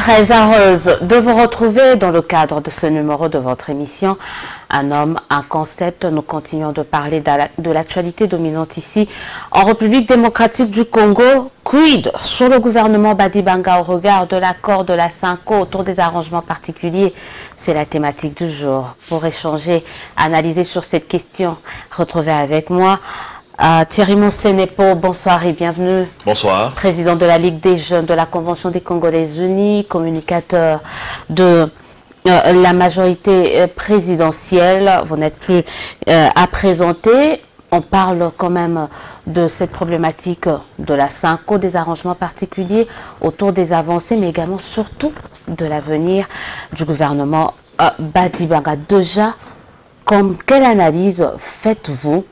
Très heureuse de vous retrouver dans le cadre de ce numéro de votre émission Un homme, un concept. Nous continuons de parler de l'actualité dominante ici en République démocratique du Congo. Quid sur le gouvernement Badibanga au regard de l'accord de la Cinco autour des arrangements particuliers? C'est la thématique du jour. Pour échanger, analyser sur cette question, retrouvez avec moi Thierry Monsenepo, bonsoir et bienvenue. Bonsoir. Président de la Ligue des jeunes de la Convention des Congolais Unis, communicateur de la majorité présidentielle. Vous n'êtes plus à présenter. On parle quand même de cette problématique de la Cinco, des arrangements particuliers autour des avancées, mais également surtout de l'avenir du gouvernement Badibanga. Déjà, quelle analyse faites-vous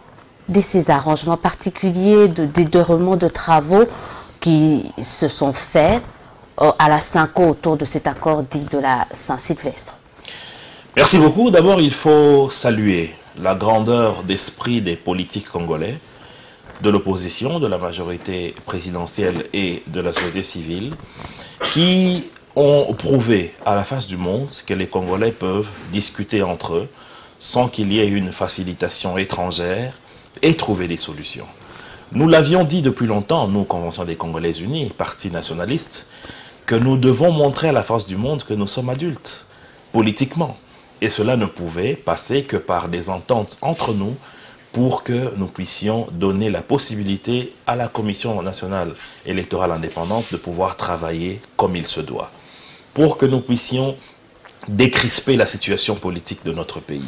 de ces arrangements particuliers, des déroulements de travaux qui se sont faits à la Cinco autour de cet accord dit de la Saint-Sylvestre? Merci beaucoup. D'abord, il faut saluer la grandeur d'esprit des politiques congolais, de l'opposition, de la majorité présidentielle et de la société civile, qui ont prouvé à la face du monde que les Congolais peuvent discuter entre eux sans qu'il y ait une facilitation étrangère et trouver des solutions. Nous l'avions dit depuis longtemps, nous, Convention des Congolais Unis, parti nationaliste, que nous devons montrer à la face du monde que nous sommes adultes, politiquement. Et cela ne pouvait passer que par des ententes entre nous pour que nous puissions donner la possibilité à la Commission nationale électorale indépendante de pouvoir travailler comme il se doit. Pour que nous puissions décrisper la situation politique de notre pays.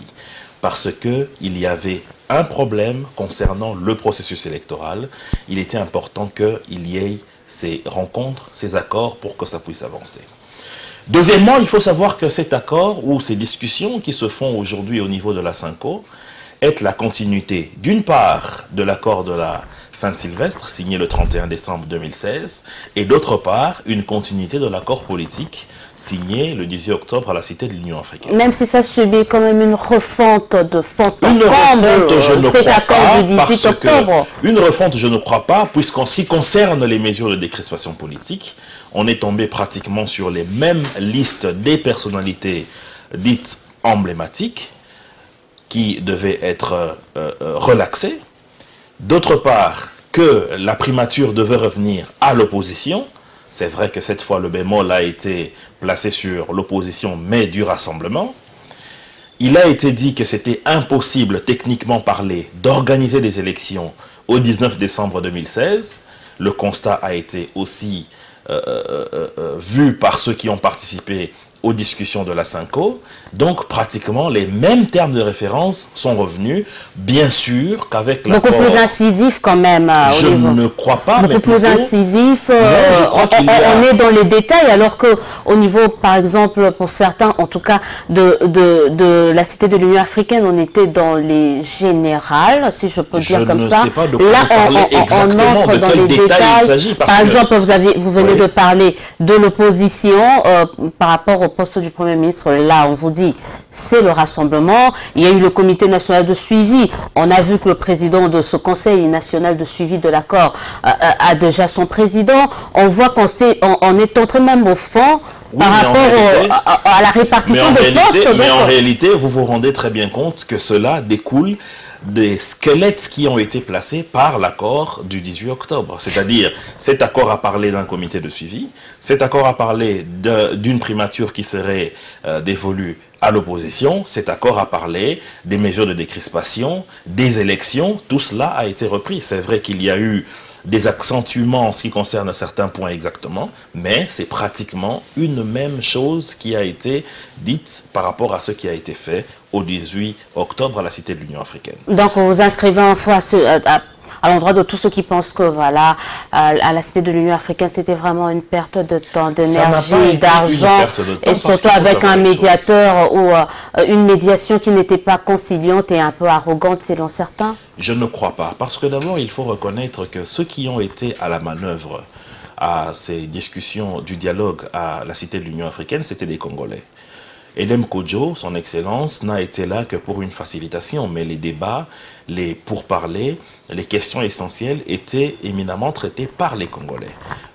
Parce qu'il y avait un problème concernant le processus électoral. Il était important qu'il y ait ces rencontres, ces accords pour que ça puisse avancer. Deuxièmement, il faut savoir que cet accord ou ces discussions qui se font aujourd'hui au niveau de la Cinco est la continuité d'une part de l'accord de la Saint-Sylvestre signé le 31 décembre 2016 et d'autre part une continuité de l'accord politique signé le 18 octobre à la Cité de l'Union africaine. Même si ça subit quand même une refonte de fond en comble, je ne crois pas, du 18 octobre. Une refonte, je ne crois pas, puisqu'en ce qui concerne les mesures de décrispation politique, on est tombé pratiquement sur les mêmes listes des personnalités dites emblématiques qui devaient être relaxées. D'autre part, que la primature devait revenir à l'opposition. C'est vrai que cette fois, le bémol a été placé sur l'opposition, mais du rassemblement. Il a été dit que c'était impossible, techniquement parlé, d'organiser des élections au 19 décembre 2016. Le constat a été aussi vu par ceux qui ont participé aux discussions de la Cinco. Donc, pratiquement, les mêmes termes de référence sont revenus. Bien sûr qu'avec l'accord... Beaucoup plus incisif quand même. Je ne crois pas. Beaucoup plus incisif. On est dans les détails, alors qu'au niveau, par exemple, pour certains, en tout cas, de la Cité de l'Union africaine, on était dans les générales, si je peux dire comme ça. Je ne sais pas de quoi là, vous parlez exactement, de quel détail il s'agit. Par exemple, vous venez de parler de l'opposition par rapport au poste du Premier ministre. Là, on vous dit, c'est le rassemblement. Il y a eu le comité national de suivi. On a vu que le président de ce conseil national de suivi de l'accord a déjà son président. On voit qu'on est entré même au fond par rapport à la répartition des postes. Mais en réalité, vous vous rendez très bien compte que cela découle des squelettes qui ont été placés par l'accord du 18 octobre. C'est-à-dire, cet accord a parlé d'un comité de suivi, cet accord a parlé d'une primature qui serait dévolue à l'opposition, cet accord a parlé des mesures de décrispation, des élections, tout cela a été repris. C'est vrai qu'il y a eu des accentuements en ce qui concerne certains points exactement, mais c'est pratiquement une même chose qui a été dite par rapport à ce qui a été fait au 18 octobre à la Cité de l'Union africaine. Donc vous vous inscrivez en foi à l'endroit de tous ceux qui pensent que voilà, à la Cité de l'Union africaine, c'était vraiment une perte de temps, d'énergie, d'argent, et surtout avec un médiateur ou une médiation qui n'était pas conciliante et un peu arrogante selon certains? Je ne crois pas, parce que d'abord, il faut reconnaître que ceux qui ont été à la manœuvre à ces discussions du dialogue à la Cité de l'Union africaine, c'était des Congolais. Elem Kodjo, son excellence, n'a été là que pour une facilitation, mais les débats, les pourparlers, les questions essentielles étaient éminemment traitées par les Congolais.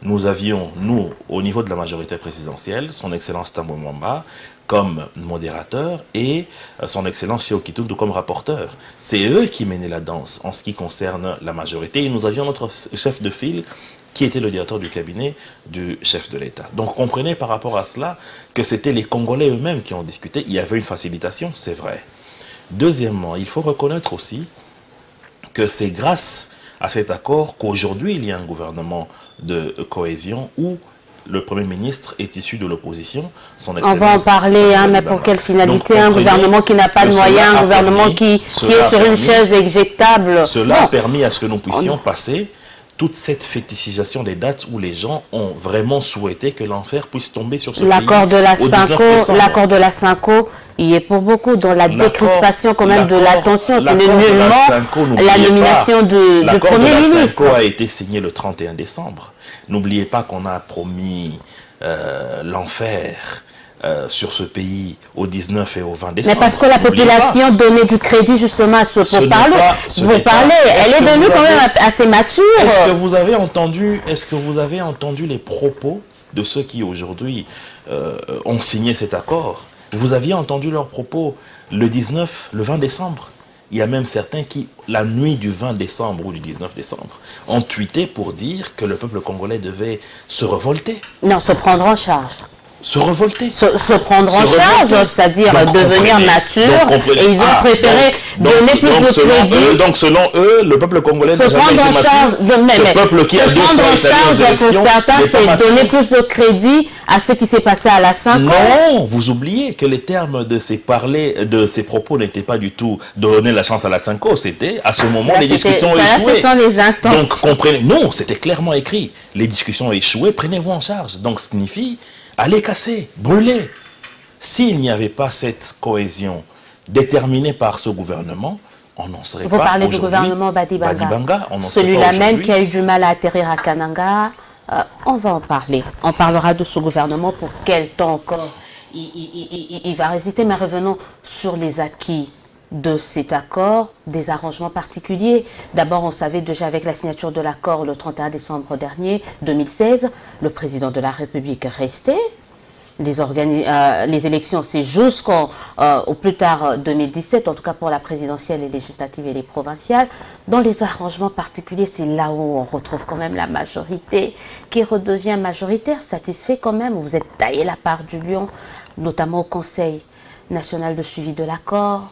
nous avions, nous, au niveau de la majorité présidentielle, son Excellence Thabo Mbeki comme modérateur et son Excellence Sekou Kitundu comme rapporteur. C'est eux qui menaient la danse en ce qui concerne la majorité. Et nous avions notre chef de file qui était le directeur du cabinet du chef de l'État. Donc comprenez par rapport à cela que c'était les Congolais eux-mêmes qui ont discuté. Il y avait une facilitation, c'est vrai. Deuxièmement, il faut reconnaître aussi que c'est grâce à cet accord qu'aujourd'hui il y a un gouvernement de cohésion où le Premier ministre est issu de l'opposition. On va en parler, hein, mais pour quelle finalité? Un gouvernement qui n'a pas de moyens, un gouvernement qui est sur une chaise éjectable. Cela a permis à ce que nous puissions passer toute cette fétichisation des dates où les gens ont vraiment souhaité que l'enfer puisse tomber sur ce pays. L'accord de la Cinco, il est pour beaucoup dans la décrispation quand même de la tension. C'est nullement la nomination du Premier ministre. L'accord de la Cinco a été signé le 31 décembre. N'oubliez pas qu'on a promis l'enfer sur ce pays au 19 et au 20 décembre. Mais parce que la population donnait du crédit justement à ce pourparler. Elle est devenue quand même assez mature. Est-ce que vous avez entendu les propos de ceux qui aujourd'hui ont signé cet accord? Vous aviez entendu leurs propos le 19, le 20 décembre. Il y a même certains qui, la nuit du 20 décembre ou du 19 décembre, ont tweeté pour dire que le peuple congolais devait se révolter. Non, se prendre en charge. Se révolter. Se prendre en charge, c'est-à-dire devenir mature. Et ils ont préféré donner plus de crédit. Donc selon eux, le peuple congolais n'a jamais été mature. Ce peuple qui a deux fois été allé aux élections, pour certains, c'est donner plus de crédit à ce qui s'est passé à la Cinco. Non, vous oubliez que les termes de ces propos n'étaient pas du tout donner la chance à la Cinco. C'était à ce moment les discussions ont échoué. Donc comprenez, non, c'était clairement écrit. Les discussions ont échoué, prenez-vous en charge. Donc ça signifie allez casser, brûler. S'il n'y avait pas cette cohésion déterminée par ce gouvernement, on n'en serait pas. Vous parlez du gouvernement Badibanga, celui-là même qui a eu du mal à atterrir à Kananga. On va en parler. On parlera de ce gouvernement, pour quel temps encore il va résister. Mais revenons sur les acquis de cet accord, des arrangements particuliers. D'abord, on savait déjà avec la signature de l'accord le 31 décembre dernier, 2016, le président de la République restait. Les élections, c'est jusqu'au plus tard 2017, en tout cas pour la présidentielle, les législatives et les provinciales. Dans les arrangements particuliers, c'est là où on retrouve quand même la majorité qui redevient majoritaire, satisfait quand même. Vous êtes taillé la part du lion, notamment au Conseil national de suivi de l'accord,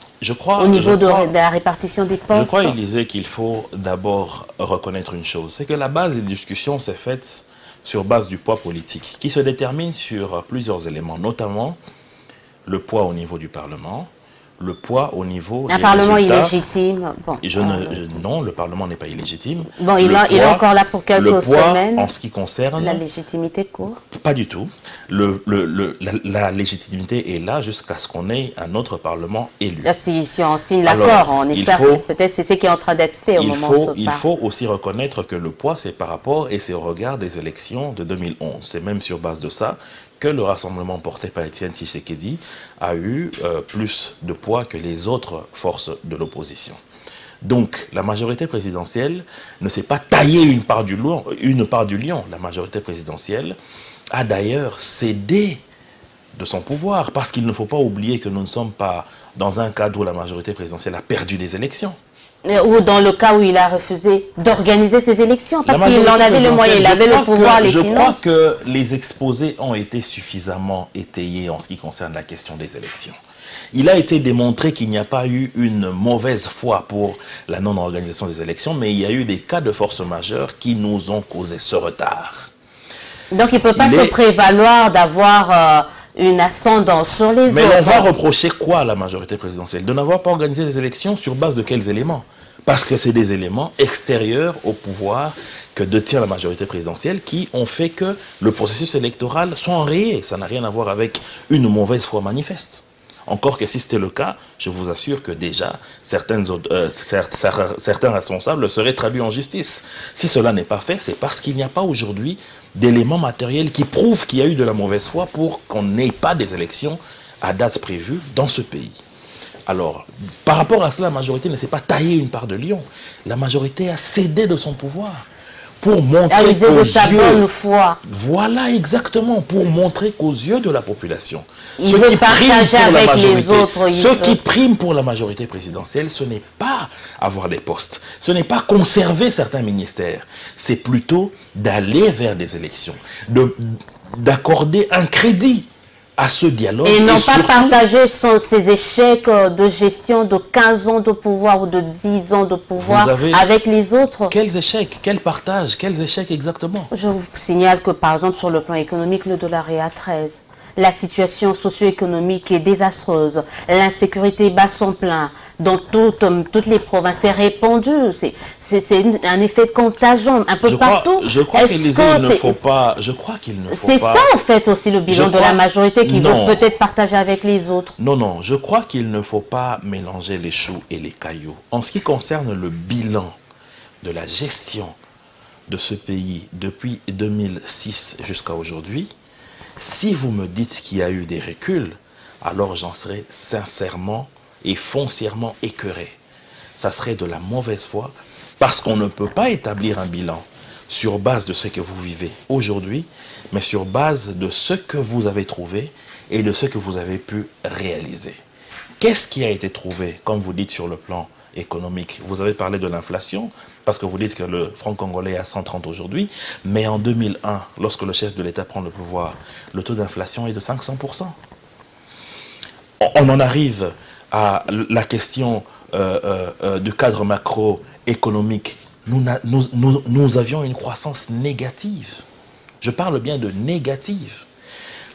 au niveau de la répartition des postes. Je crois, Élisée, qu'il faut d'abord reconnaître une chose, c'est que la base des discussions s'est faite sur base du poids politique, qui se détermine sur plusieurs éléments, notamment le poids au niveau du Parlement, le poids au niveau des Parlement résultats. Illégitime. Bon, non, le Parlement n'est pas illégitime. Bon, il est encore là pour quelques semaines. En ce qui concerne la légitimité court. Pas du tout. La légitimité est là jusqu'à ce qu'on ait un autre Parlement élu. Si on signe l'accord, on espère que peut-être c'est ce qui est en train d'être fait au moment où on se parle. Il faut aussi reconnaître que le poids, c'est par rapport et c'est au regard des élections de 2011. C'est même sur base de ça que le rassemblement porté par Étienne Tshisekedi a eu plus de poids que les autres forces de l'opposition. Donc, la majorité présidentielle ne s'est pas taillé une part du lion. La majorité présidentielle a d'ailleurs cédé de son pouvoir, parce qu'il ne faut pas oublier que nous ne sommes pas dans un cadre où la majorité présidentielle a perdu les élections. Ou dans le cas où il a refusé d'organiser ces élections, parce qu'il en avait le moyen, il avait le pouvoir, les finances. Je crois que les exposés ont été suffisamment étayés en ce qui concerne la question des élections. Il a été démontré qu'il n'y a pas eu une mauvaise foi pour la non-organisation des élections, mais il y a eu des cas de force majeure qui nous ont causé ce retard. Donc il ne peut pas se prévaloir d'avoir une ascendance sur les autres. Mais on va reprocher quoi à la majorité présidentielle? De n'avoir pas organisé les élections sur base de quels éléments? Parce que c'est des éléments extérieurs au pouvoir que détient la majorité présidentielle qui ont fait que le processus électoral soit enrayé. Ça n'a rien à voir avec une mauvaise foi manifeste. Encore que si c'était le cas, je vous assure que déjà, certains responsables seraient traduits en justice. Si cela n'est pas fait, c'est parce qu'il n'y a pas aujourd'hui d'éléments matériels qui prouvent qu'il y a eu de la mauvaise foi pour qu'on n'ait pas des élections à date prévue dans ce pays. Alors, par rapport à cela, la majorité ne s'est pas taillée une part de lion. La majorité a cédé de son pouvoir pour montrer à user de sa yeux, bonne foi. voilà exactement, pour montrer qu'aux yeux de la population, Il veut partager avec les autres. Ce qui prime pour la majorité présidentielle, ce n'est pas avoir des postes, ce n'est pas conserver certains ministères, c'est plutôt d'aller vers des élections, d'accorder un crédit à ce dialogue. Et non pas partager ses échecs de gestion de 15 ans de pouvoir ou de 10 ans de pouvoir avec les autres. Quels échecs, quel partage, quels échecs exactement? Je vous signale que par exemple sur le plan économique, le dollar est à 13. La situation socio-économique est désastreuse. L'insécurité bat son plein. Dans toutes les provinces, c'est répandu. C'est un effet de contagion un peu partout. Je crois qu'il ne faut pas... C'est ça en fait aussi le bilan de la majorité qui veut peut-être partager avec les autres. Non, non, je crois qu'il ne faut pas mélanger les choux et les cailloux. En ce qui concerne le bilan de la gestion de ce pays depuis 2006 jusqu'à aujourd'hui, si vous me dites qu'il y a eu des reculs, alors j'en serais sincèrement et foncièrement écœuré. Ça serait de la mauvaise foi parce qu'on ne peut pas établir un bilan sur base de ce que vous vivez aujourd'hui, mais sur base de ce que vous avez trouvé et de ce que vous avez pu réaliser. Qu'est-ce qui a été trouvé, comme vous dites, sur le plan économique? Vous avez parlé de l'inflation, parce que vous dites que le franc congolais est à 130 aujourd'hui, mais en 2001, lorsque le chef de l'État prend le pouvoir, le taux d'inflation est de 500%. On en arrive à la question du cadre macroéconomique. Nous avions une croissance négative. Je parle bien de négative.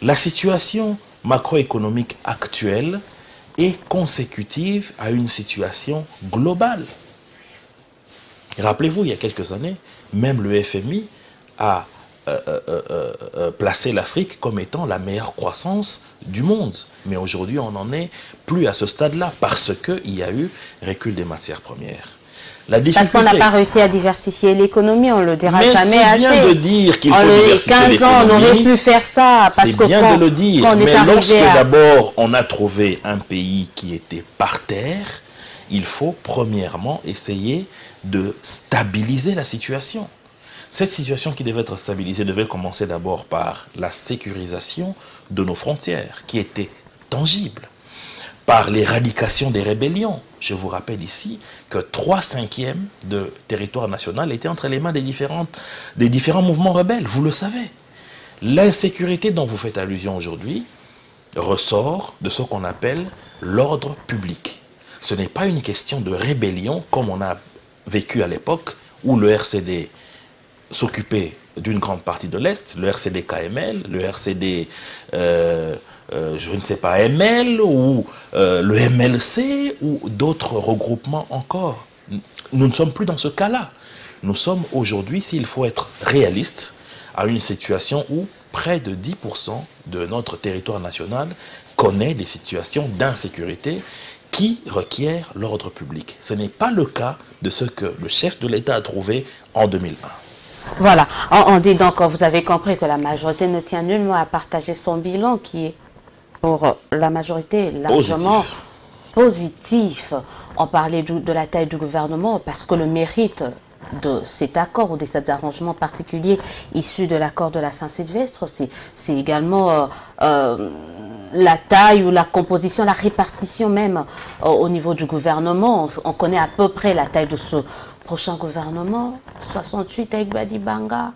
La situation macroéconomique actuelle est consécutive à une situation globale. Rappelez-vous, il y a quelques années, même le FMI a placé l'Afrique comme étant la meilleure croissance du monde. Mais aujourd'hui, on n'en est plus à ce stade-là parce qu'il y a eu recul des matières premières. Parce qu'on n'a pas réussi à diversifier l'économie, on ne le dira jamais assez. C'est bien de dire qu'il faut diversifier l'économie. 15 ans, on aurait pu faire ça. C'est bien de le dire, mais lorsque d'abord on a trouvé un pays qui était par terre, il faut premièrement essayer de stabiliser la situation. Cette situation qui devait être stabilisée devait commencer d'abord par la sécurisation de nos frontières, qui était tangible, par l'éradication des rébellions. Je vous rappelle ici que 3/5 de territoire national était entre les mains des différents mouvements rebelles, vous le savez. L'insécurité dont vous faites allusion aujourd'hui ressort de ce qu'on appelle l'ordre public. Ce n'est pas une question de rébellion comme on a vécu à l'époque où le RCD s'occupait d'une grande partie de l'Est, le RCD KML, le RCD, je ne sais pas, ML, ou le MLC, ou d'autres regroupements encore. Nous ne sommes plus dans ce cas-là. Nous sommes aujourd'hui, s'il faut être réaliste, à une situation où près de 10% de notre territoire national connaît des situations d'insécurité qui requièrent l'ordre public. Ce n'est pas le cas de ce que le chef de l'État a trouvé en 2001. Voilà, on dit donc, vous avez compris que la majorité ne tient nullement à partager son bilan qui est pour la majorité largement positif. On parlait de la taille du gouvernement parce que le mérite de cet accord ou de cet arrangement particulier issu de l'accord de la Saint-Sylvestre, c'est également la taille ou la composition, la répartition même au niveau du gouvernement. On connaît à peu près la taille de ce prochain gouvernement, 68 avec Badibanga,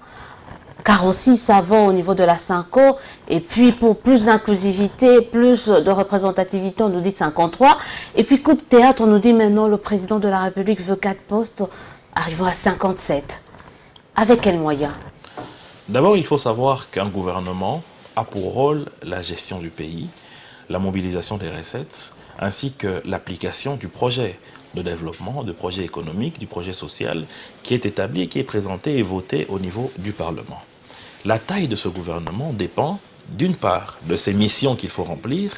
46 avant au niveau de la Cinco, et puis pour plus d'inclusivité, plus de représentativité, on nous dit 53, et puis coup de théâtre, on nous dit maintenant le président de la République veut 4 postes, arrivons à 57. Avec quels moyens? D'abord, il faut savoir qu'un gouvernement a pour rôle la gestion du pays, la mobilisation des recettes, ainsi que l'application du projet de développement, du projet économique, du projet social qui est établi et qui est présenté et voté au niveau du Parlement. La taille de ce gouvernement dépend d'une part de ses missions qu'il faut remplir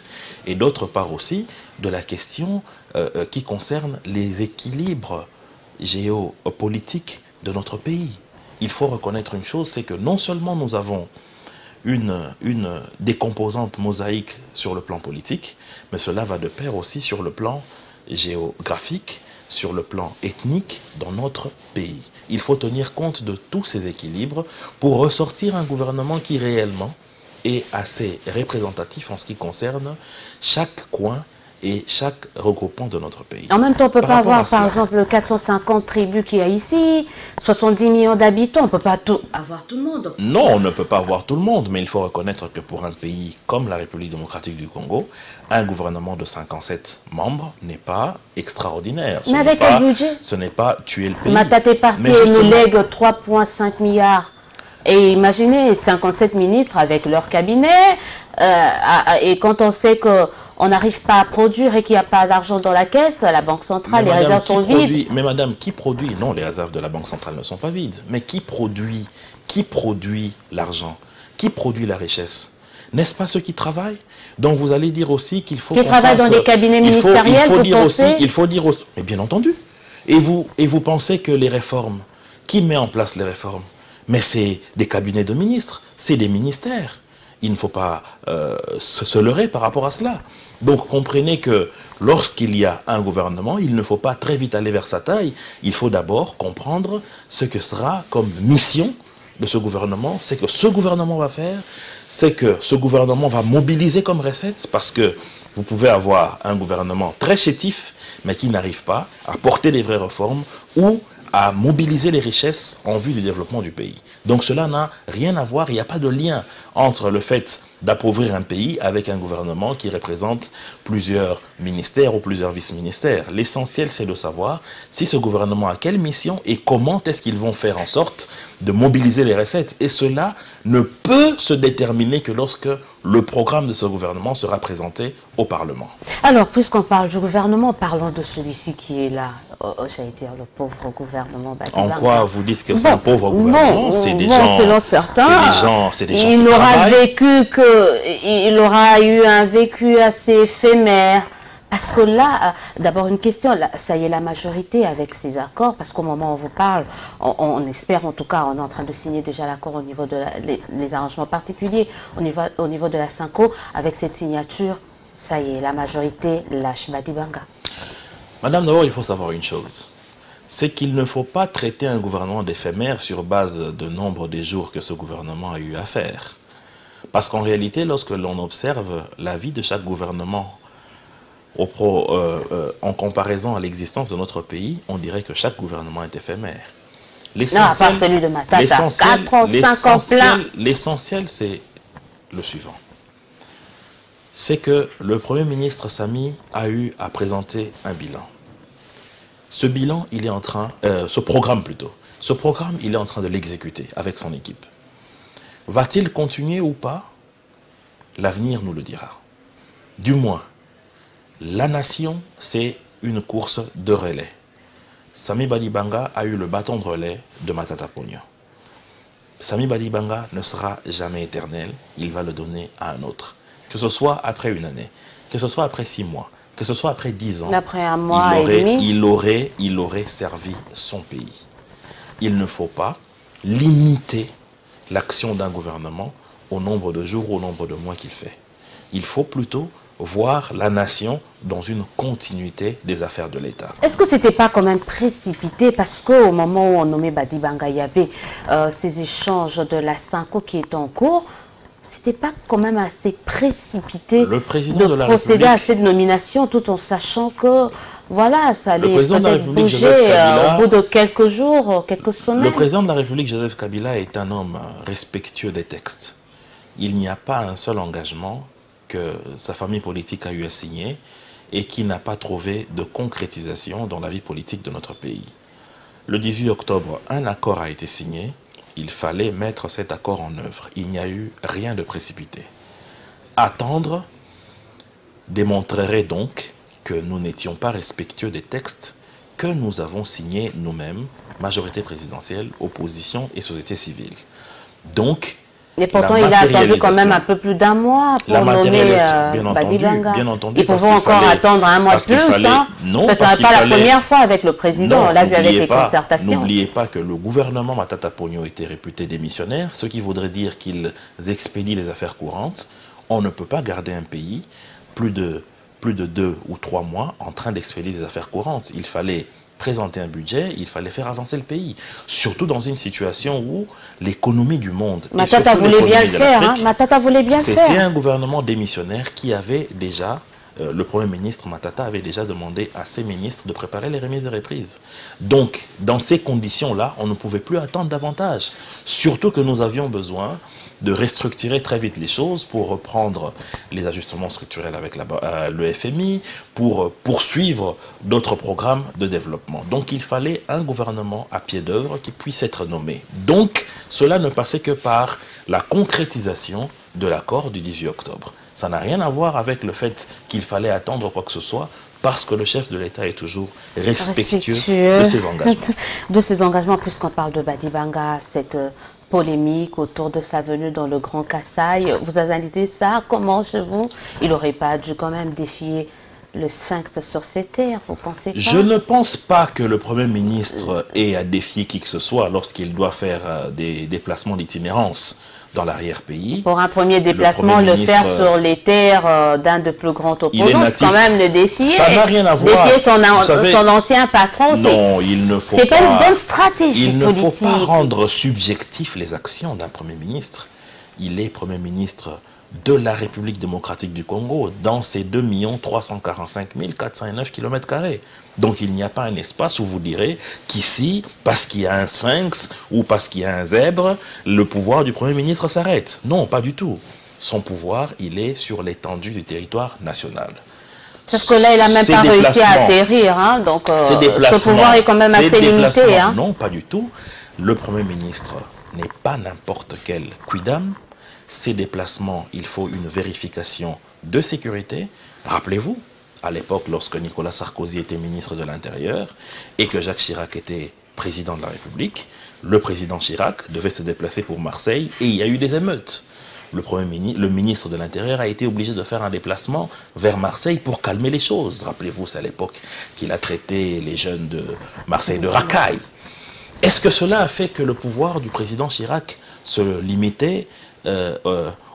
et d'autre part aussi de la question qui concerne les équilibres géopolitiques de notre pays. Il faut reconnaître une chose, c'est que non seulement nous avons une décomposante mosaïque sur le plan politique, mais cela va de pair aussi sur le plan géographique, sur le plan ethnique dans notre pays. Il faut tenir compte de tous ces équilibres pour ressortir un gouvernement qui réellement est assez représentatif en ce qui concerne chaque coin et chaque regroupement de notre pays. En même temps, on ne peut pas avoir, par exemple, 450 tribus qu'il y a ici, 70 millions d'habitants, on ne peut pas avoir tout le monde. Non, on ne peut pas avoir tout le monde, mais il faut reconnaître que pour un pays comme la République démocratique du Congo, un gouvernement de 57 membres n'est pas extraordinaire. Mais avec quel budget? Ce n'est pas tuer le pays. Matata Parti nous lègue 3,5 milliards. Et imaginez 57 ministres avec leur cabinet, et quand on sait qu'on n'arrive pas à produire et qu'il n'y a pas d'argent dans la caisse, la Banque centrale, les réserves sont vides. Mais madame, qui produit? Non, les réserves de la Banque centrale ne sont pas vides. Mais qui produit l'argent? Qui produit la richesse? N'est-ce pas ceux qui travaillent? Donc vous allez dire aussi qu'il faut... Qui travaillent dans les cabinets ministériels, il faut dire aussi... Mais bien entendu. Et vous pensez que les réformes, qui met en place les réformes? Mais c'est des cabinets de ministres, c'est des ministères. Il ne faut pas se leurrer par rapport à cela. Donc comprenez que lorsqu'il y a un gouvernement, il ne faut pas très vite aller vers sa taille. Il faut d'abord comprendre ce que sera comme mission de ce gouvernement, c'est que ce gouvernement va faire, c'est que ce gouvernement va mobiliser comme recette, parce que vous pouvez avoir un gouvernement très chétif, mais qui n'arrive pas à porter des vraies réformes ou à mobiliser les richesses en vue du développement du pays. Donc cela n'a rien à voir, il n'y a pas de lien entre le fait d'appauvrir un pays avec un gouvernement qui représente plusieurs ministères ou plusieurs vice-ministères. L'essentiel, c'est de savoir si ce gouvernement a quelle mission et comment est-ce qu'ils vont faire en sorte de mobiliser les recettes. Et cela ne peut se déterminer que lorsque le programme de ce gouvernement sera présenté au Parlement. Alors, puisqu'on parle du gouvernement, parlons de celui-ci qui est là, j'allais dire le pauvre gouvernement Badibanga. En quoi vous dites que c'est un pauvre gouvernement? C'est des gens, selon certains, c'est des gens qui travaillent. Il aura eu un vécu assez éphémère. Parce que là, d'abord une question, là, ça y est la majorité avec ces accords, parce qu'au moment où on vous parle, on espère en tout cas, on est en train de signer déjà l'accord au niveau de les arrangements particuliers, au niveau de la Sanco, avec cette signature, ça y est, la majorité lâche Badibanga. Madame, d'abord, il faut savoir une chose, c'est qu'il ne faut pas traiter un gouvernement d'éphémère sur base de nombre de jours que ce gouvernement a eu à faire. Parce qu'en réalité, lorsque l'on observe la vie de chaque gouvernement, en comparaison à l'existence de notre pays, on dirait que chaque gouvernement est éphémère. Non, à part celui de Matata, 4 ans, 5 ans plein. L'essentiel, c'est le suivant. C'est que le Premier ministre Sami a eu à présenter un bilan. Ce bilan, il est en train... ce programme, il est en train de l'exécuter avec son équipe. Va-t-il continuer ou pas? L'avenir nous le dira. Du moins, la nation, c'est une course de relais. Sami Badibanga a eu le bâton de relais de Matata Ponyo. Sami Badibanga ne sera jamais éternel, il va le donner à un autre. Que ce soit après une année, que ce soit après 6 mois, que ce soit après 10 ans, après un mois et demi, il aurait servi son pays. Il ne faut pas limiter l'action d'un gouvernement au nombre de jours, au nombre de mois qu'il fait. Il faut plutôt voir la nation dans une continuité des affaires de l'État. Est-ce que ce n'était pas quand même précipité? Parce qu'au moment où on nommait Badibanga, il y avait ces échanges de la Sanco qui étaient en cours. C'était pas quand même assez précipité de procéder à cette nomination tout en sachant que voilà, ça allait peut-être bouger au bout de quelques jours, quelques semaines. Le président de la République, Joseph Kabila, est un homme respectueux des textes. Il n'y a pas un seul engagement que sa famille politique a eu à signer et qui n'a pas trouvé de concrétisation dans la vie politique de notre pays. Le 18 octobre, un accord a été signé. Il fallait mettre cet accord en œuvre. Il n'y a eu rien de précipité. Attendre démontrerait donc que nous n'étions pas respectueux des textes que nous avons signés nous-mêmes, majorité présidentielle, opposition et société civile. Donc, et pourtant, il a attendu quand même un peu plus d'un mois pour nommer Badibanga. Bien entendu. Ils pourront encore attendre un mois de plus. Non, ça ne sera pas la première fois avec le président. On l'a vu avec les concertations. N'oubliez pas que le gouvernement Matata Ponyo était réputé démissionnaire, ce qui voudrait dire qu'ils expédient les affaires courantes. On ne peut pas garder un pays plus plus de 2 ou 3 mois en train d'expédier des affaires courantes. Il fallait présenter un budget, il fallait faire avancer le pays. Surtout dans une situation où l'économie du monde... Matata voulait bien le faire, hein? Matata voulait bien le faire. C'était un gouvernement démissionnaire qui avait déjà... le Premier ministre Matata avait déjà demandé à ses ministres de préparer les remises et reprises. Donc, dans ces conditions-là, on ne pouvait plus attendre davantage. Surtout que nous avions besoin de restructurer très vite les choses pour reprendre les ajustements structurels avec le FMI, pour poursuivre d'autres programmes de développement. Donc, il fallait un gouvernement à pied d'œuvre qui puisse être nommé. Donc, cela ne passait que par la concrétisation de l'accord du 18 octobre. Ça n'a rien à voir avec le fait qu'il fallait attendre quoi que ce soit, parce que le chef de l'État est toujours respectueux de ses engagements. De ses engagements, puisqu'on parle de Badibanga, cette polémique autour de sa venue dans le Grand Kasaï. Vous analysez ça comment chez vous? Il n'aurait pas dû quand même défier le Sphinx sur ces terres, vous pensez pas? Je ne pense pas que le Premier ministre ait à défier qui que ce soit lorsqu'il doit faire des déplacements d'itinérance dans l'arrière-pays. Pour un premier déplacement, le faire sur les terres d'un de plus grands opposants, c'est quand même le défier. Ça n'a rien à voir. Défier son ancien patron, non, il ne faut pas... C'est pas une bonne stratégie politique. Il ne faut pas rendre subjectif les actions d'un Premier ministre. Il est Premier ministre de la République démocratique du Congo dans ses 2 345 409 km². Donc il n'y a pas un espace où vous direz qu'ici, parce qu'il y a un sphinx ou parce qu'il y a un zèbre, le pouvoir du Premier ministre s'arrête. Non, pas du tout. Son pouvoir, il est sur l'étendue du territoire national. Sauf que là, il n'a même pas réussi à atterrir. Hein, donc ce pouvoir est quand même assez limité. Hein. Non, pas du tout. Le Premier ministre n'est pas n'importe quel quidam. Ces déplacements, il faut une vérification de sécurité. Rappelez-vous, à l'époque, lorsque Nicolas Sarkozy était ministre de l'Intérieur et que Jacques Chirac était président de la République, le président Chirac devait se déplacer pour Marseille et il y a eu des émeutes. Le ministre de l'Intérieur a été obligé de faire un déplacement vers Marseille pour calmer les choses. Rappelez-vous, c'est à l'époque qu'il a traité les jeunes de Marseille de racailles. Est-ce que cela a fait que le pouvoir du président Chirac se limitait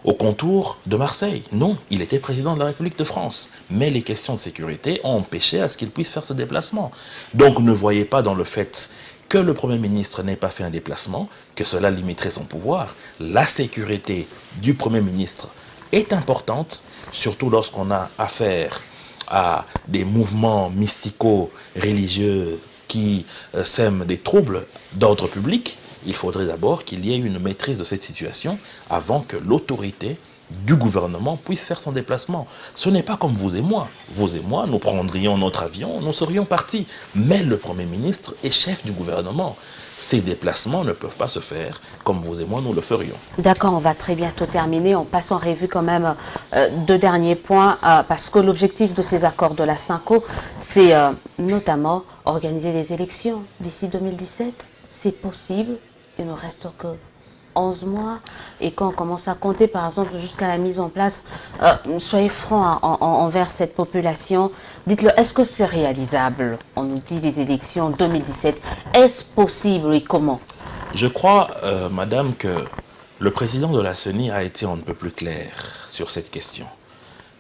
au contour de Marseille? Non, il était président de la République de France. Mais les questions de sécurité ont empêché à ce qu'il puisse faire ce déplacement. Donc ne voyez pas dans le fait que le Premier ministre n'ait pas fait un déplacement, que cela limiterait son pouvoir. La sécurité du Premier ministre est importante, surtout lorsqu'on a affaire à des mouvements mystico-religieux qui sèment des troubles d'ordre public. Il faudrait d'abord qu'il y ait une maîtrise de cette situation avant que l'autorité du gouvernement puisse faire son déplacement. Ce n'est pas comme vous et moi. Vous et moi, nous prendrions notre avion, nous serions partis. Mais le Premier ministre est chef du gouvernement. Ces déplacements ne peuvent pas se faire comme vous et moi, nous le ferions. D'accord, on va très bientôt terminer. On passe en revue quand même 2 derniers points, parce que l'objectif de ces accords de la Cinco, c'est notamment organiser les élections d'ici 2017. C'est possible. Il ne reste que 11 mois. Et quand on commence à compter, par exemple, jusqu'à la mise en place, soyez francs envers cette population. Dites-le, est-ce que c'est réalisable? On nous dit les élections 2017. Est-ce possible et comment? Je crois, madame, que le président de la CENI a été un peu plus clair sur cette question.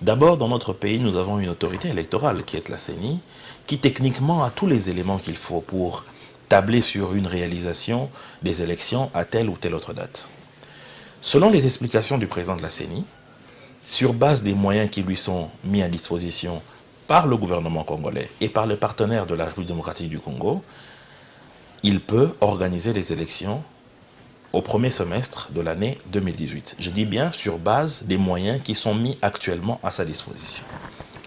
D'abord, dans notre pays, nous avons une autorité électorale qui est la CENI, qui techniquement a tous les éléments qu'il faut pour tabler sur une réalisation des élections à telle ou telle autre date. Selon les explications du président de la CENI, sur base des moyens qui lui sont mis à disposition par le gouvernement congolais et par les partenaires de la République démocratique du Congo, il peut organiser les élections au premier semestre de l'année 2018. Je dis bien sur base des moyens qui sont mis actuellement à sa disposition.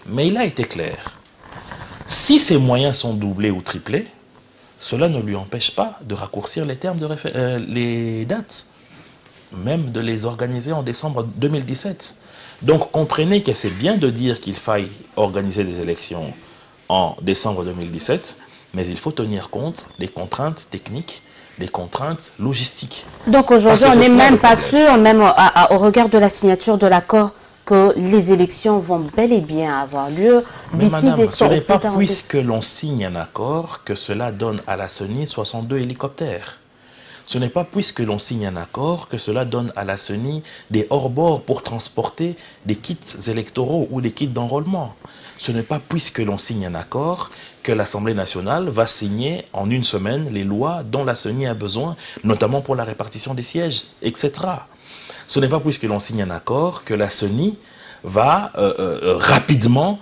Mais il a été clair. Si ces moyens sont doublés ou triplés, cela ne lui empêche pas de raccourcir les termes les dates, même de les organiser en décembre 2017. Donc comprenez que c'est bien de dire qu'il faille organiser des élections en décembre 2017, mais il faut tenir compte des contraintes techniques, des contraintes logistiques. Donc aujourd'hui, on n'est même pas sûr, même au regard de la signature de l'accord, que les élections vont bel et bien avoir lieu d'ici décembre. Ce n'est pas puisque l'on signe un accord que cela donne à la CENI 62 hélicoptères. Ce n'est pas puisque l'on signe un accord que cela donne à la CENI des hors-bords pour transporter des kits électoraux ou des kits d'enrôlement. Ce n'est pas puisque l'on signe un accord que l'Assemblée nationale va signer en une semaine les lois dont la CENI a besoin, notamment pour la répartition des sièges, etc. Ce n'est pas puisque l'on signe un accord que la CENI va rapidement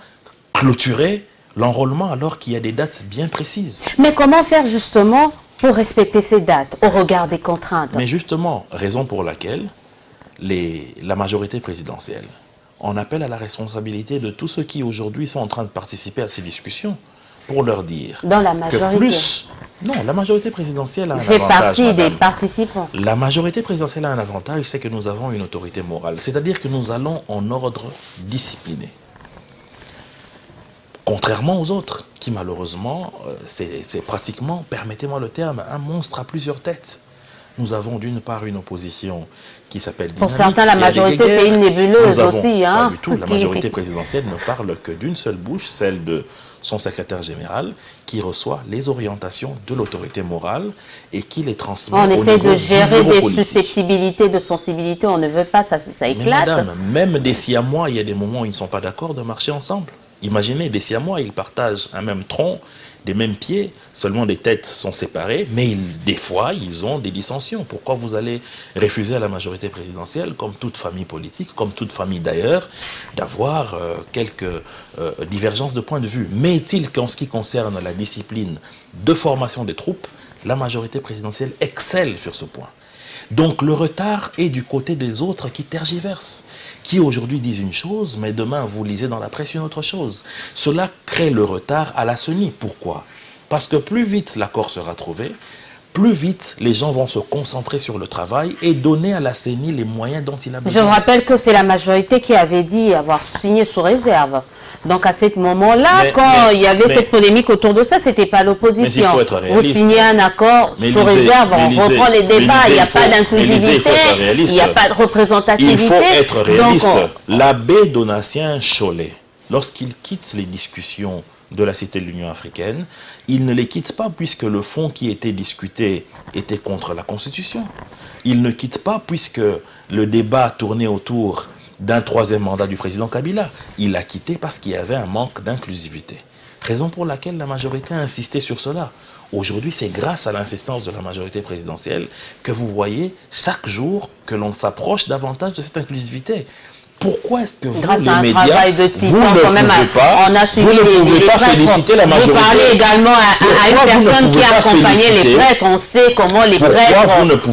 clôturer l'enrôlement alors qu'il y a des dates bien précises. Mais comment faire justement pour respecter ces dates au regard des contraintes? Mais justement, raison pour laquelle la majorité présidentielle en appelle à la responsabilité de tous ceux qui aujourd'hui sont en train de participer à ces discussions pour leur dire dans la majorité. Que plus... Non, la majorité présidentielle a un avantage. Fait partie des participants. La majorité présidentielle a un avantage, c'est que nous avons une autorité morale. C'est-à-dire que nous allons en ordre discipliné. Contrairement aux autres, qui malheureusement, c'est pratiquement, permettez-moi le terme, un monstre à plusieurs têtes. Nous avons d'une part une opposition qui s'appelle dynamique. Pour certains, la majorité, c'est une nébuleuse aussi. Hein? Pas du tout. La majorité présidentielle ne parle que d'une seule bouche, celle de son secrétaire général, qui reçoit les orientations de l'autorité morale et qui les transmet au niveau du bureau politique. On essaie de gérer des susceptibilités, de sensibilités, on ne veut pas, ça éclate. Mais madame, même des Siamois, il y a des moments où ils ne sont pas d'accord de marcher ensemble. Imaginez, des Siamois, ils partagent un même tronc, des mêmes pieds, seulement les têtes sont séparées, mais des fois, ils ont des dissensions. Pourquoi vous allez refuser à la majorité présidentielle, comme toute famille politique, comme toute famille d'ailleurs, d'avoir quelques divergences de point de vue? Mais est-il qu'en ce qui concerne la discipline de formation des troupes, la majorité présidentielle excelle sur ce point? Donc le retard est du côté des autres qui tergiversent, qui aujourd'hui disent une chose, mais demain vous lisez dans la presse une autre chose. Cela crée le retard à la CENI. Pourquoi? Parce que plus vite l'accord sera trouvé, plus vite les gens vont se concentrer sur le travail et donner à la CENI les moyens dont il a besoin. Je vous rappelle que c'est la majorité qui avait dit avoir signé sous réserve. Donc à ce moment-là, quand il y avait cette polémique autour de ça, c'était pas l'opposition. Vous signez un accord sous réserve, on reprend les débats, il n'y a pas d'inclusivité, il n'y a pas de représentativité. Il faut être réaliste. L'abbé Donatien Chollet, lorsqu'il quitte les discussions de la Cité de l'Union africaine, il ne les quitte pas puisque le fond qui était discuté était contre la Constitution. Il ne quitte pas puisque le débat tournait autour d'un troisième mandat du président Kabila. Il l'a quitté parce qu'il y avait un manque d'inclusivité. Raison pour laquelle la majorité a insisté sur cela. Aujourd'hui, c'est grâce à l'insistance de la majorité présidentielle que vous voyez chaque jour que l'on s'approche davantage de cette inclusivité. Pourquoi est-ce que vous, grâce les à un médias, travail de vous ne quand même, pouvez pas féliciter la majorité? Vous parlez également à une personne qui a accompagné les prêtres. On sait comment les prêtres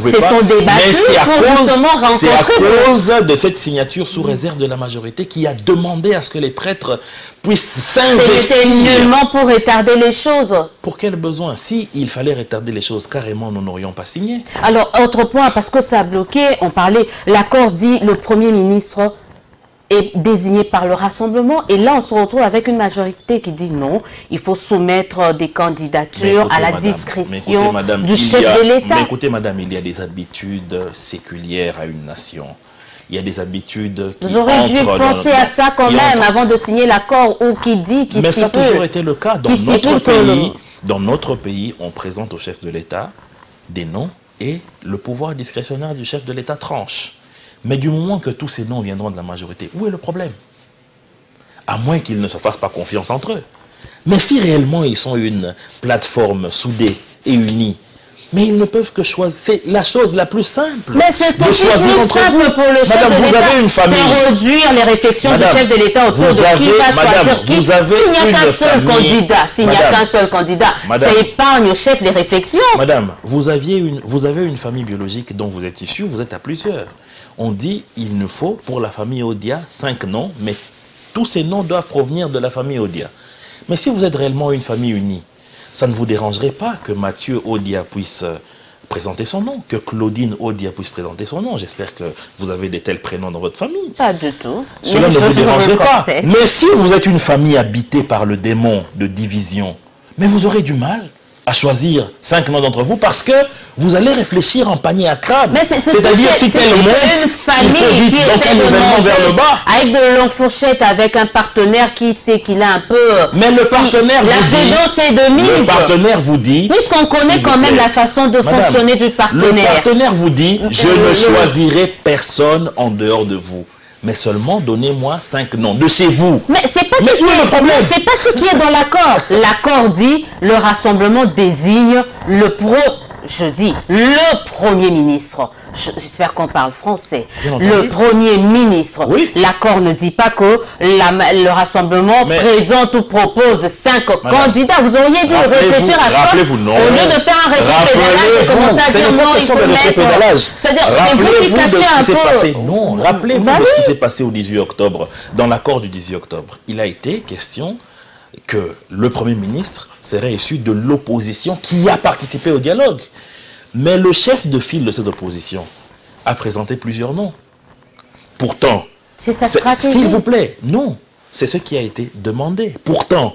se sont débattus pour justement rencontrer. C'est à cause de cette signature sous réserve de la majorité qui a demandé à ce que les prêtres puissent s'investir. C'était nullement pour retarder les choses. Pour quel besoin? Si il fallait retarder les choses, carrément, nous n'aurions pas signé. Alors, autre point, parce que ça a bloqué, on parlait, l'accord dit le Premier ministre est désigné par le rassemblement, et là on se retrouve avec une majorité qui dit non, il faut soumettre des candidatures à la discrétion du chef de l'État. Mais écoutez madame, il y a des habitudes séculières à une nation. Il y a des habitudes qui J'aurais dû penser à ça quand même avant de signer l'accord, ou qui dit, qui mais ça a toujours été le cas. Dans notre pays, on présente au chef de l'État des noms et le pouvoir discrétionnaire du chef de l'État tranche. Mais du moment que tous ces noms viendront de la majorité, où est le problème? À moins qu'ils ne se fassent pas confiance entre eux. Mais si réellement ils sont une plateforme soudée et unie, mais ils ne peuvent que choisir. C'est la chose la plus simple. Mais c'est tout simple pour le chef de l'État. C'est réduire les réflexions du chef de l'État autour de qui va choisir qui. S'il n'y a qu'un seul candidat, ça épargne au chef les réflexions. Madame, vous avez une famille biologique dont vous êtes issu, vous êtes à plusieurs. On dit il nous faut pour la famille Odia 5 noms, mais tous ces noms doivent provenir de la famille Odia. Mais si vous êtes réellement une famille unie, ça ne vous dérangerait pas que Mathieu Odia puisse présenter son nom, que Claudine Odia puisse présenter son nom. J'espère que vous avez de tels prénoms dans votre famille. Pas du tout. Cela ne vous dérangerait pas. Mais si vous êtes une famille habitée par le démon de division, mais vous aurez du mal à choisir 5 noms d'entre vous parce que vous allez réfléchir en panier à crabe. C'est-à-dire si tel monte, il faut vite donc un nivellement vers le bas. Avec de longues fourchettes, avec un partenaire qui sait qu'il a un peu... Mais le partenaire vous dit... La prudence est de mise. Le partenaire vous dit... Puisqu'on connaît quand même la façon de fonctionner du partenaire. Le partenaire vous dit, je ne choisirai personne en dehors de vous. Mais seulement donnez-moi 5 noms de chez vous. Mais c'est pas c'est pas ce qui est dans l'accord. L'accord dit le rassemblement désigne le Premier ministre. J'espère qu'on parle français. Le Premier ministre. Oui. L'accord ne dit pas que le rassemblement présente ou propose 5 candidats. Vous auriez dû réfléchir à ça. Rappelez-vous, non. Au lieu de faire un rétropédalage, c'est une question de rétropédalage. Rappelez-vous de ce qui s'est passé. Non, rappelez-vous de ce qui s'est passé au 18 octobre. Dans l'accord du 18 octobre, il a été question que le Premier ministre serait issu de l'opposition qui a participé au dialogue. Mais le chef de file de cette opposition a présenté plusieurs noms. Pourtant, c'est sa stratégie. S'il vous plaît, non, c'est ce qui a été demandé. Pourtant,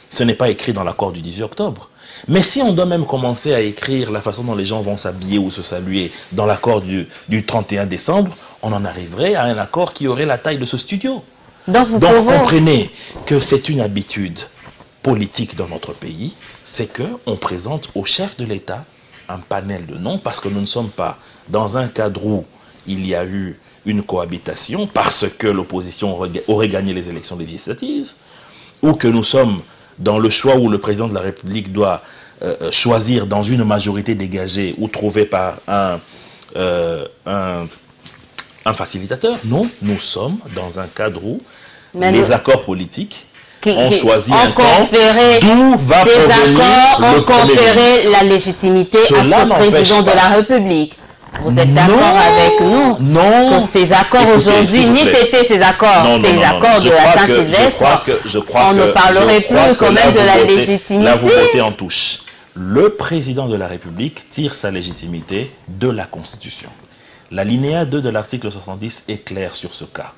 ce n'est pas écrit dans l'accord du 18 octobre. Mais si on doit même commencer à écrire la façon dont les gens vont s'habiller ou se saluer dans l'accord du 31 décembre, on en arriverait à un accord qui aurait la taille de ce studio. Donc comprenez que c'est une habitude politique dans notre pays, c'est qu'on présente au chef de l'État un panel de noms parce que nous ne sommes pas dans un cadre où il y a eu une cohabitation parce que l'opposition aurait gagné les élections législatives ou que nous sommes dans le choix où le président de la République doit choisir dans une majorité dégagée ou trouvée par un facilitateur. Non, nous sommes dans un cadre où les accords politiques ont choisi un camp d'où va provenir le Premier ministre. La légitimité à ce président de la République. Vous êtes d'accord avec nous que ces accords aujourd'hui, ni t'étaient ces accords, ces accords de la Saint-Sylvestre, on ne parlerait plus quand même de la légitimité. Là, vous votez en touche. Le président de la République tire sa légitimité de la Constitution. L'alinéa 2 de l'article 70 est clair sur ce cas.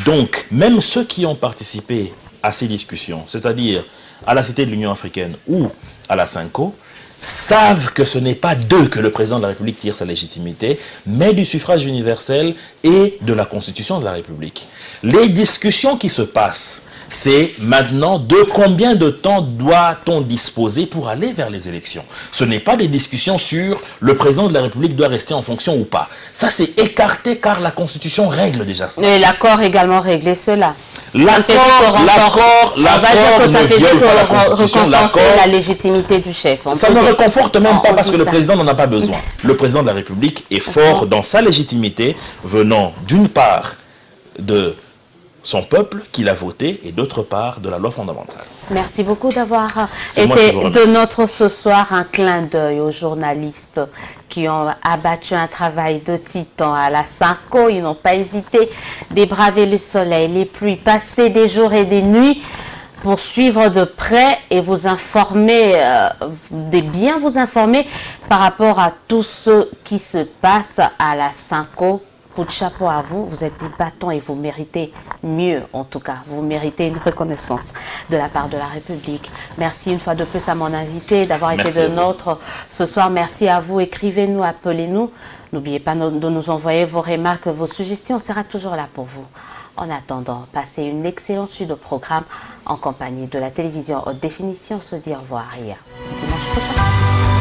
Donc, même ceux qui ont participé à ces discussions, c'est-à-dire à la Cité de l'Union africaine ou à la Cinco, savent que ce n'est pas d'eux que le président de la République tire sa légitimité, mais du suffrage universel et de la Constitution de la République. Les discussions qui se passent, c'est maintenant de combien de temps doit-on disposer pour aller vers les élections. Ce n'est pas des discussions sur le président de la République doit rester en fonction ou pas. Ça, c'est écarté car la Constitution règle déjà ça. Et l'accord également réglé cela. L'accord ne viole pas la Constitution. La légitimité du chef. Ça ne réconforte même pas parce que le président n'en a pas besoin. Le président de la République est fort dans sa légitimité venant d'une part de son peuple qu'il a voté et d'autre part de la loi fondamentale. Merci beaucoup d'avoir été de notre ce soir. Un clin d'œil aux journalistes qui ont abattu un travail de titan à la Cinco. Ils n'ont pas hésité de braver le soleil, les pluies, passer des jours et des nuits pour suivre de près et vous informer, bien vous informer par rapport à tout ce qui se passe à la Cinco. Coup de chapeau à vous, vous êtes des battants et vous méritez mieux, en tout cas. Vous méritez une reconnaissance de la part de la République. Merci une fois de plus à mon invité d'avoir été de nôtre ce soir. Merci à vous. Écrivez-nous, appelez-nous. N'oubliez pas de nous envoyer vos remarques, vos suggestions. On sera toujours là pour vous. En attendant, passez une excellente suite de programme en compagnie de la télévision haute définition. On se dit au revoir dimanche prochain.